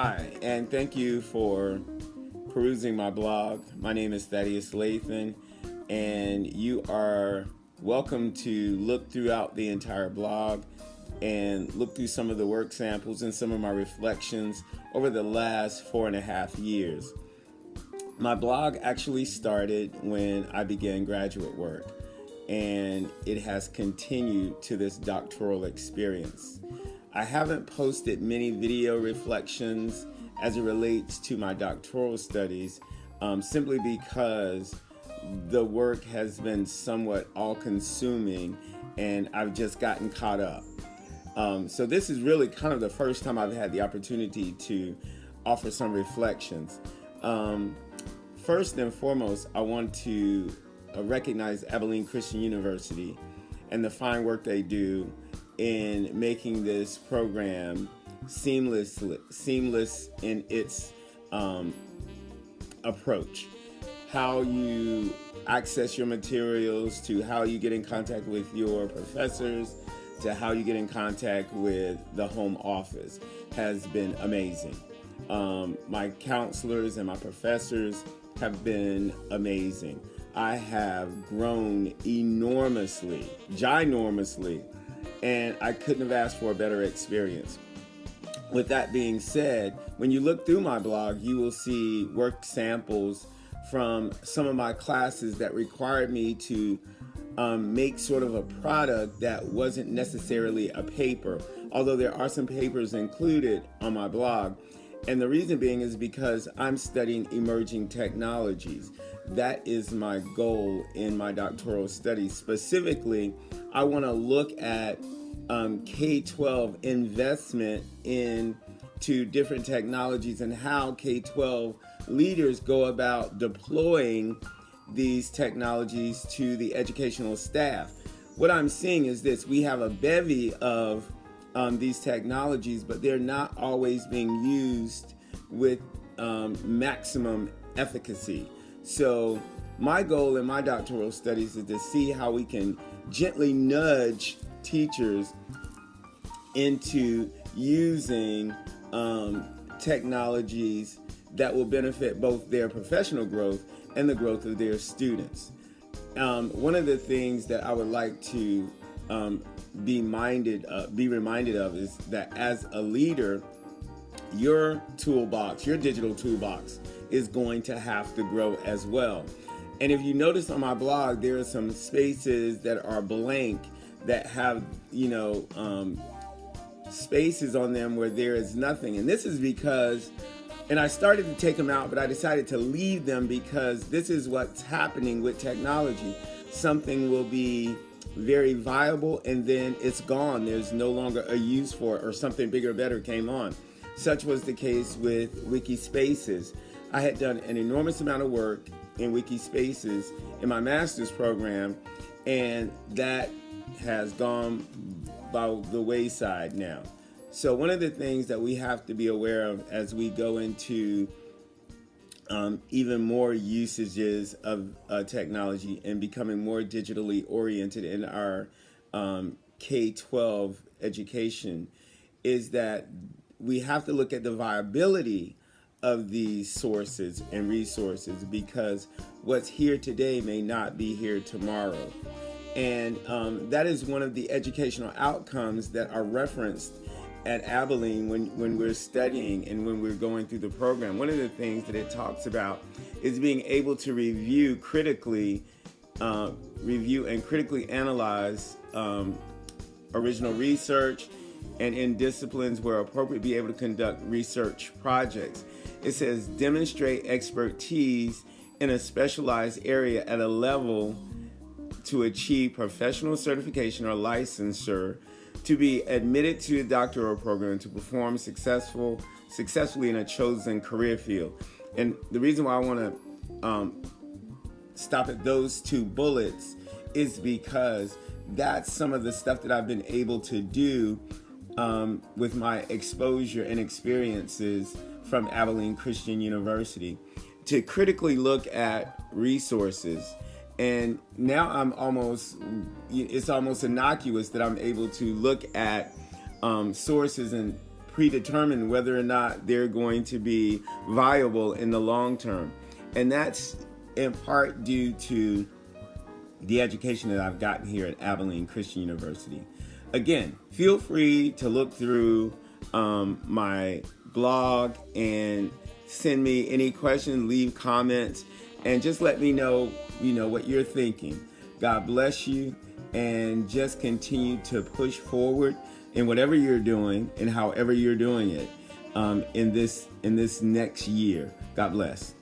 Hi, and thank you for perusing my blog. My name is Thaddeus Lathan, and you are welcome to look throughout the entire blog and look through some of the work samples and some of my reflections over the last 4.5 years. My blog actually started when I began graduate work, and it has continued to this doctoral experience. I haven't posted many video reflections as it relates to my doctoral studies, simply because the work has been somewhat all-consuming and I've just gotten caught up. So this is really kind of the first time I've had the opportunity to offer some reflections. First and foremost, I want to recognize Abilene Christian University and the fine work they do in making this program seamless in its approach. How you access your materials, to how you get in contact with your professors, to how you get in contact with the home office has been amazing. My counselors and my professors have been amazing. I have grown enormously, ginormously, and I couldn't have asked for a better experience. With that being said, when you look through my blog, you will see work samples from some of my classes that required me to make sort of a product that wasn't necessarily a paper, although there are some papers included on my blog. And the reason being is because I'm studying emerging technologies. That is my goal in my doctoral studies. Specifically, I want to look at K-12 investment into different technologies and how K-12 leaders go about deploying these technologies to the educational staff. What I'm seeing is this: we have a bevy of these technologies, but they're not always being used with maximum efficacy. So my goal in my doctoral studies is to see how we can gently nudge teachers into using technologies that will benefit both their professional growth and the growth of their students. One of the things that I would like to be reminded of is that as a leader, your toolbox, your digital toolbox, is going to have to grow as well. And if you notice on my blog, there are some spaces that are blank that have, spaces on them where there is nothing. And this is because, and I started to take them out, but I decided to leave them because this is what's happening with technology. Something will be very viable and then it's gone. There's no longer a use for it, or something bigger, better came on. Such was the case with Wiki Spaces. I had done an enormous amount of work in Wiki Spaces in my master's program, and that has gone by the wayside now. So one of the things that we have to be aware of as we go into even more usages of technology and becoming more digitally oriented in our K-12 education is that we have to look at the viability of these sources and resources, because what's here today may not be here tomorrow. And that is one of the educational outcomes that are referenced at Abilene when we're studying and when we're going through the program. One of the things that it talks about is being able to review and critically analyze original research, and in disciplines where appropriate, be able to conduct research projects. It says demonstrate expertise in a specialized area at a level to achieve professional certification or licensure, to be admitted to a doctoral program, to perform successfully in a chosen career field. And the reason why I want to stop at those two bullets is because that's some of the stuff that I've been able to do with my exposure and experiences from Abilene Christian University, to critically look at resources. And now it's almost innocuous that I'm able to look at sources and predetermine whether or not they're going to be viable in the long term. And that's in part due to the education that I've gotten here at Abilene Christian University. Again, feel free to look through my blog and send me any questions, leave comments, and just let me know, what you're thinking. God bless you, and just continue to push forward in whatever you're doing and however you're doing it in this next year. God bless.